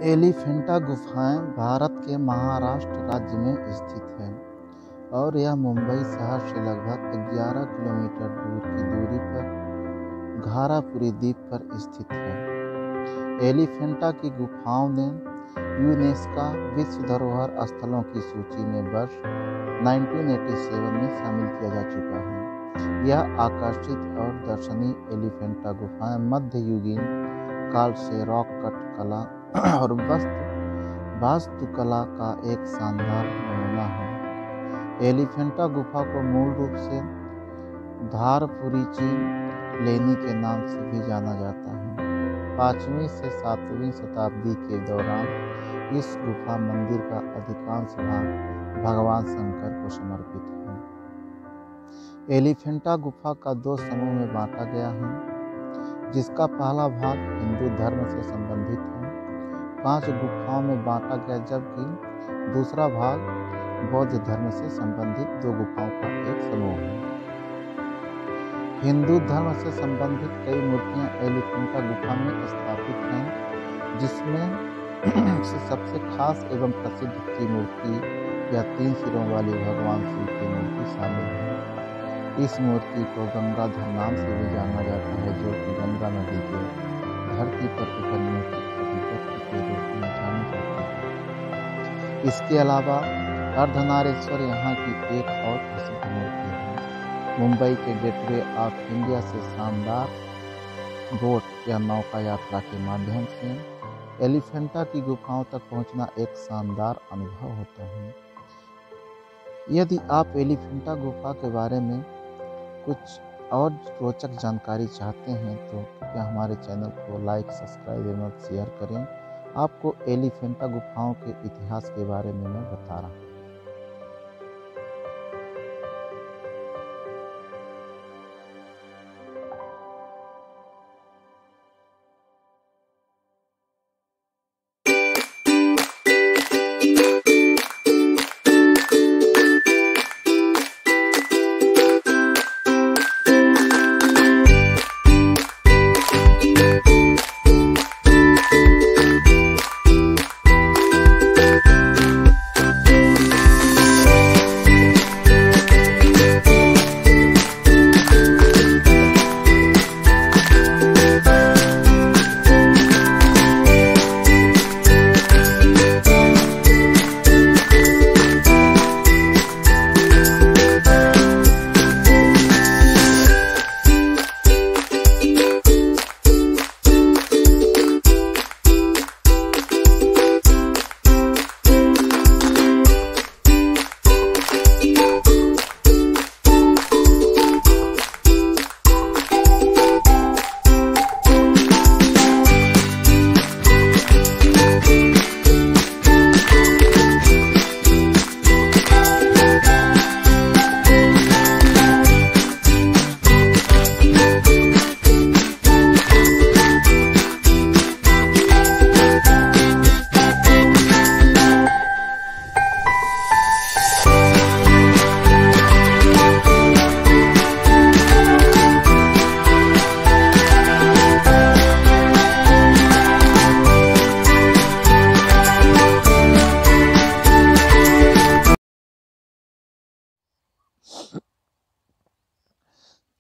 एलिफेंटा गुफाएं भारत के महाराष्ट्र राज्य में स्थित है और यह मुंबई शहर से लगभग 11 किलोमीटर दूर की दूरी पर घारापुरी द्वीप पर स्थित है। एलिफेंटा की गुफाओं ने यूनेस्को विश्व धरोहर स्थलों की सूची में वर्ष 1987 में शामिल किया जा चुका है। यह आकर्षित और दर्शनीय एलिफेंटा गुफाएं मध्ययुगीन काल से रॉक कट कला और वास्तुकला का एक शानदार नमूना है। एलिफेंटा गुफा को मूल रूप से धारपुरीची लेनी के नाम से भी जाना जाता है। 5वीं से 7वीं शताब्दी के दौरान इस गुफा मंदिर का अधिकांश भाग भगवान शंकर को समर्पित है। एलिफेंटा गुफा का 2 समूह में बांटा गया है, जिसका पहला भाग हिंदू धर्म से संबंधित है, 5 गुफाओं में बांटा गया, जबकि दूसरा भाग बौद्ध धर्म से संबंधित 2 गुफाओं का एक समूह है। हिंदू धर्म से संबंधित कई मूर्तियां एलिफेंटा गुफा में स्थापित हैं, जिसमें से सबसे खास एवं प्रसिद्ध त्रिमूर्ति या 3 सिरों वाली भगवान शिव की मूर्ति शामिल है। इस मूर्ति को गंगाधर नाम से भी जाना जाता है, जो कि गंगा नदी के धरती पर उतरने की अभिव्यक्ति के रूप में जानी जाती है। इसके अलावा अर्धनारीश्वर यहाँ की एक और प्रसिद्ध मूर्ति है। मुंबई के गेटवे ऑफ इंडिया से शानदार बोट या नौका यात्रा के माध्यम से एलिफेंटा की गुफाओं तक पहुँचना एक शानदार अनुभव होता है। यदि आप एलिफेंटा गुफा के बारे में कुछ और रोचक जानकारी चाहते हैं तो कृपया हमारे चैनल को लाइक, सब्सक्राइब एवं शेयर करें। आपको एलिफेंटा गुफाओं के इतिहास के बारे में मैं बता रहा हूँ।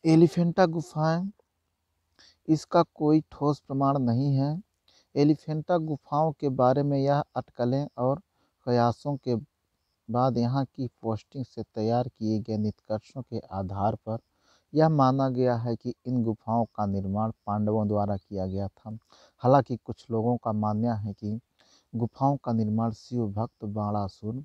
एलिफेंटा गुफाएं, इसका कोई ठोस प्रमाण नहीं है। एलिफेंटा गुफाओं के बारे में यह अटकलें और कयासों के बाद यहाँ की पोस्टिंग से तैयार किए गए निष्कर्षों के आधार पर यह माना गया है कि इन गुफाओं का निर्माण पांडवों द्वारा किया गया था। हालांकि कुछ लोगों का मानना है कि गुफाओं का निर्माण शिव भक्त बाणासुर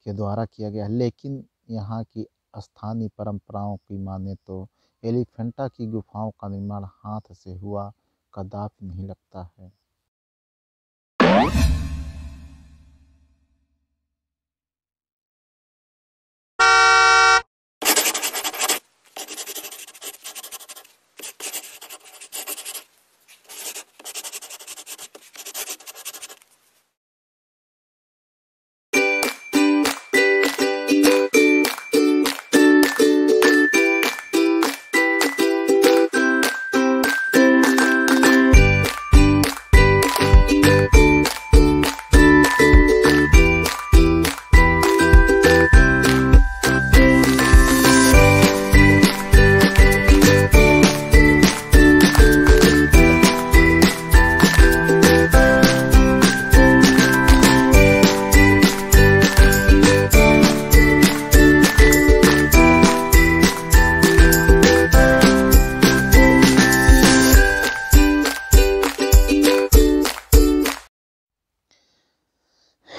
के द्वारा किया गया है, लेकिन यहाँ की स्थानीय परंपराओं की माने तो एलिफेंटा की गुफाओं का निर्माण हाथ से हुआ कदापि नहीं लगता है।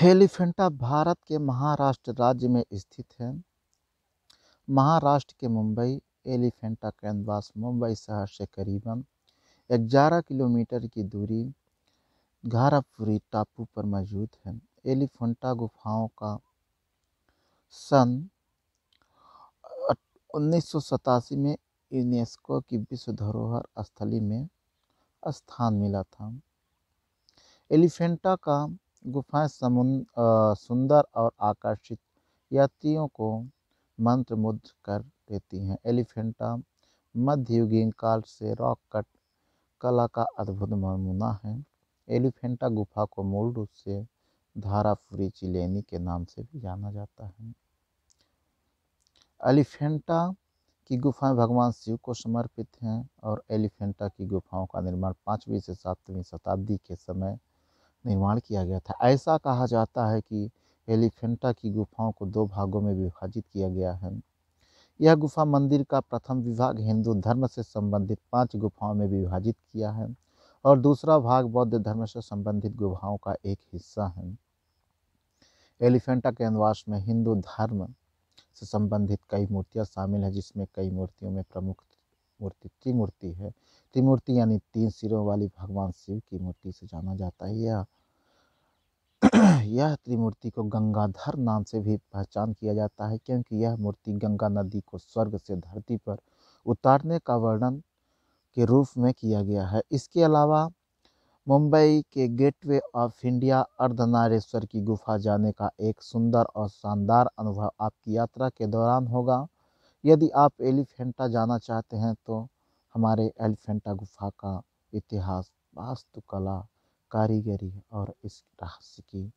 एलिफेंटा भारत के महाराष्ट्र राज्य में स्थित है। महाराष्ट्र के मुंबई एलिफेंटा कैनवास मुंबई शहर से करीबन 11 किलोमीटर की दूरी घारापुरी टापू पर मौजूद है। एलिफेंटा गुफाओं का सन 1987 में यूनेस्को की विश्व धरोहर स्थली में स्थान मिला था। एलिफेंटा का गुफाएं सुंदर और आकर्षित यात्रियों को मंत्रमुग्ध कर देती हैं। एलिफेंटा मध्ययुगीन काल से रॉक कट कला का अद्भुत नमूना है। एलिफेंटा गुफा को मूल रूप से धारापुरी चिलेनी के नाम से भी जाना जाता है। एलिफेंटा की गुफाएं भगवान शिव को समर्पित हैं और एलिफेंटा की गुफाओं का निर्माण 5वीं से 7वीं शताब्दी के समय निर्माण किया गया था। ऐसा कहा जाता है कि एलिफेंटा की गुफाओं को 2 भागों में विभाजित किया गया है। यह गुफा मंदिर का प्रथम विभाग हिंदू धर्म से संबंधित 5 गुफाओं में विभाजित किया है और दूसरा भाग बौद्ध धर्म से संबंधित गुफाओं का एक हिस्सा है। एलिफेंटा कैनवास में हिंदू धर्म से संबंधित कई मूर्तियां शामिल हैं, जिसमें कई मूर्तियों में प्रमुख मूर्ति त्रिमूर्ति है। त्रिमूर्ति यानी 3 सिरों वाली भगवान शिव की मूर्ति से जाना जाता है। यह त्रिमूर्ति को गंगाधर नाम से भी पहचान किया जाता है, क्योंकि यह मूर्ति गंगा नदी को स्वर्ग से धरती पर उतारने का वर्णन के रूप में किया गया है। इसके अलावा मुंबई के गेटवे ऑफ इंडिया अर्धनारेश्वर की गुफा जाने का एक सुंदर और शानदार अनुभव आपकी यात्रा के दौरान होगा। यदि आप एलिफेंटा जाना चाहते हैं तो हमारे एलिफेंटा गुफा का इतिहास, वास्तुकला, कारीगरी और इस रहस्य की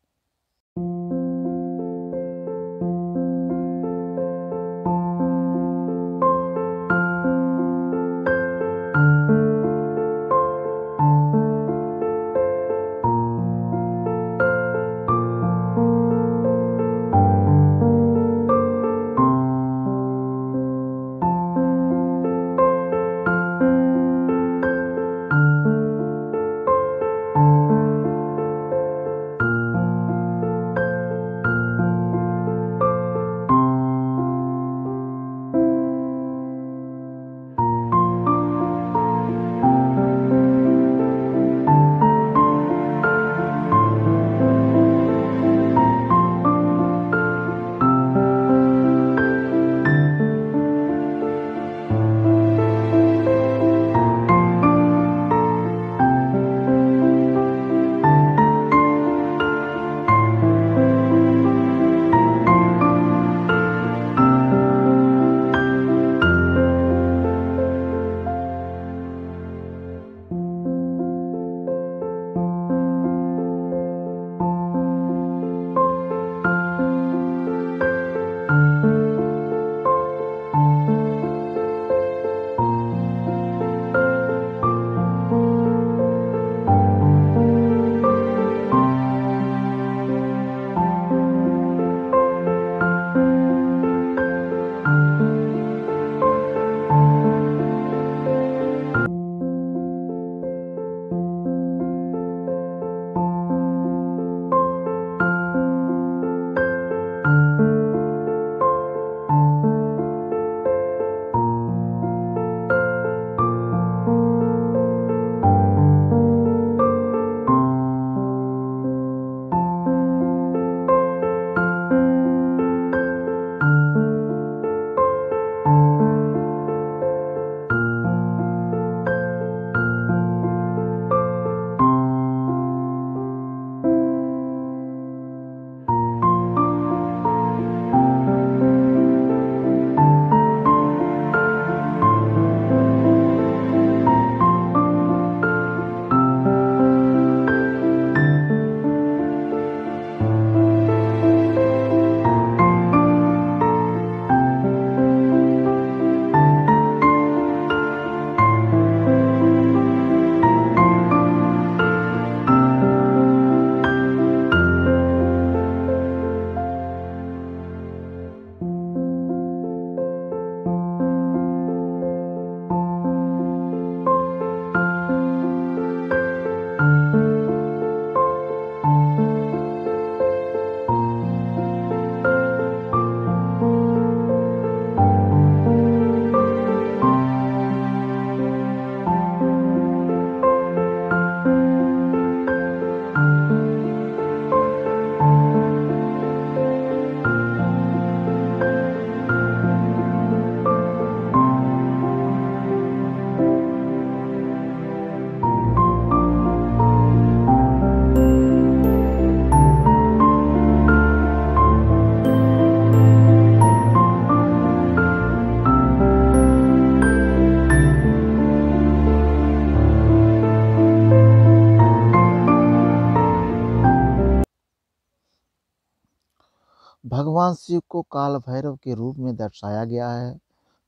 भगवान शिव को काल भैरव के रूप में दर्शाया गया है।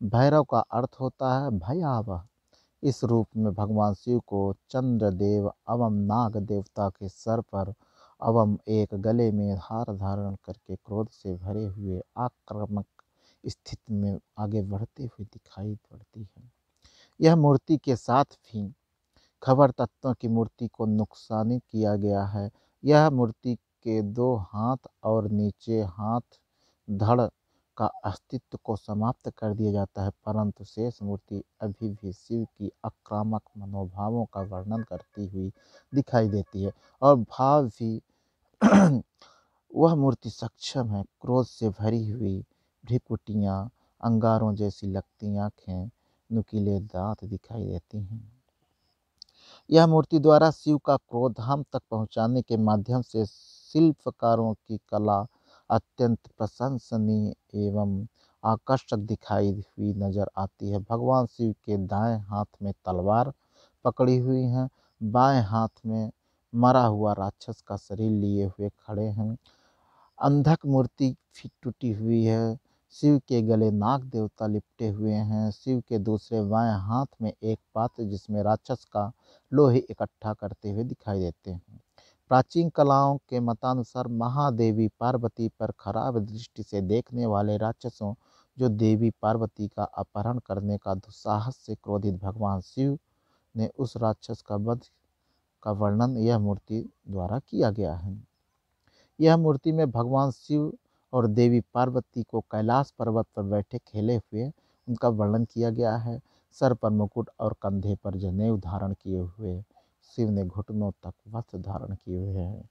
भैरव का अर्थ होता है भयावह। इस रूप में भगवान शिव को चंद्रदेव एवं नाग देवता के सर पर एवं एक गले में हार धारण करके क्रोध से भरे हुए आक्रामक स्थिति में आगे बढ़ते हुए दिखाई पड़ती है। यह मूर्ति के साथ भी खबर तत्वों की मूर्ति को नुकसानी किया गया है। यह मूर्ति के दो हाथ और नीचे हाथ धड़ का अस्तित्व को समाप्त कर दिया जाता है, परंतु शेष मूर्ति अभी भी शिव की आक्रामक मनोभावों का वर्णन करती हुई दिखाई देती है और भाव भी वह मूर्ति सक्षम है। क्रोध से भरी हुई भ्रिकुटियाँ, अंगारों जैसी लगती आँखें, नुकीले दांत दिखाई देती हैं। यह मूर्ति द्वारा शिव का क्रोध हम तक पहुँचाने के माध्यम से शिल्पकारों की कला अत्यंत प्रशंसनीय एवं आकर्षक दिखाई हुई नजर आती है। भगवान शिव के दाएं हाथ में तलवार पकड़ी हुई है, बाएं हाथ में मरा हुआ राक्षस का शरीर लिए हुए खड़े हैं। अंधक मूर्ति टूटी हुई है। शिव के गले नाग देवता लिपटे हुए हैं। शिव के दूसरे बाएं हाथ में एक पात्र जिसमें राक्षस का लोहे इकट्ठा करते हुए दिखाई देते हैं। प्राचीन कलाओं के मतानुसार महादेवी पार्वती पर खराब दृष्टि से देखने वाले राक्षसों जो देवी पार्वती का अपहरण करने का दुस्साहस से क्रोधित भगवान शिव ने उस राक्षस का वध का वर्णन यह मूर्ति द्वारा किया गया है। यह मूर्ति में भगवान शिव और देवी पार्वती को कैलाश पर्वत पर बैठे खेले हुए उनका वर्णन किया गया है। सर पर मुकुट और कंधे पर जनेऊ धारण किए हुए शिव ने घुटनों तक वस्त्र धारण किए हुए हैं।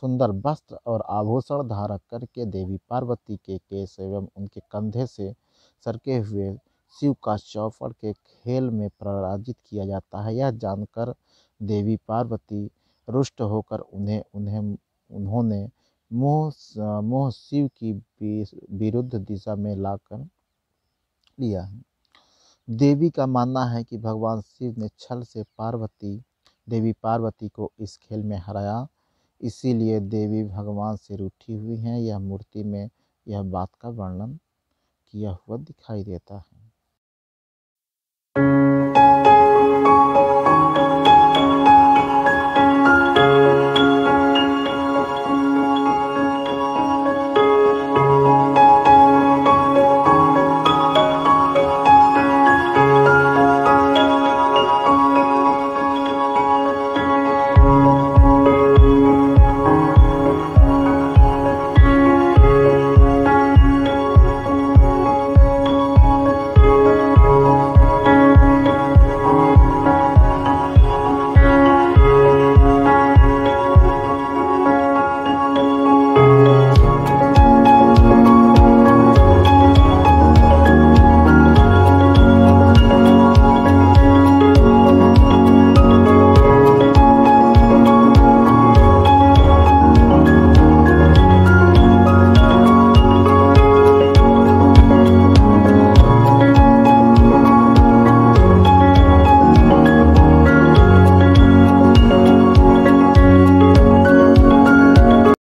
सुंदर वस्त्र और आभूषण धारण करके देवी पार्वती के केश एवं उनके कंधे से सरके हुए शिव का चौपड़ के खेल में पराजित किया जाता है। यह जानकर देवी पार्वती रुष्ट होकर उन्होंने मोह शिव की विरुद्ध दिशा में लाकर लिया है। देवी का मानना है कि भगवान शिव ने छल से देवी पार्वती को इस खेल में हराया, इसीलिए देवी भगवान से रूठी हुई हैं। यह मूर्ति में यह बात का वर्णन किया हुआ दिखाई देता है।